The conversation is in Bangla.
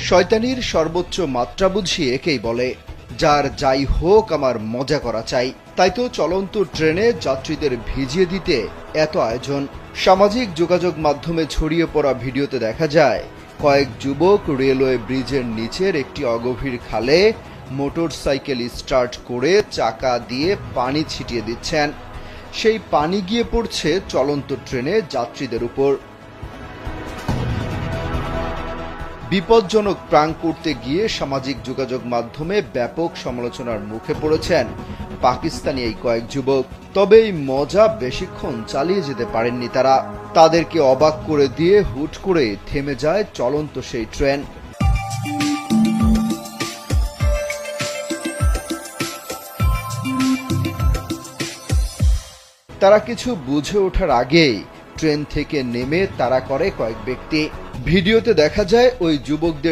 শয়তানির সর্বোচ্চ মাত্রা বুঝি একেই বলে, যার যাই হোক আমার মজা করা চাই। তাই তো চলন্ত ট্রেনে যাত্রীদের ভিজিয়ে দিতে এত আয়োজন। সামাজিক যোগাযোগ মাধ্যমে ছড়িয়ে পড়া ভিডিওতে দেখা যায় কয়েক যুবক রেলওয়ে ব্রিজের নিচের একটি অগভীর খালে মোটরসাইকেল স্টার্ট করে চাকা দিয়ে পানি ছিটিয়ে দিচ্ছেন। সেই পানি গিয়ে পড়ছে চলন্ত ট্রেনে যাত্রীদের উপর। বিপজ্জনক প্রাঙ্ক করতে গিয়ে সামাজিক যোগাযোগ মাধ্যমে ব্যাপক সমালোচনার মুখে পড়েছেন পাকিস্তানি এই কয়েক যুবক। তবে এই মজা বেশিক্ষণ চালিয়ে যেতে পারেননি তারা। তাদেরকে অবাক করে দিয়ে হুট করে থেমে যায় চলন্ত সেই ট্রেন। তারা কিছু বুঝে ওঠার আগেই ট্রেন থেকে নেমে তাড়া করে কয়েক ব্যক্তি। ভিডিওতে দেখা যায় ওই যুবকদের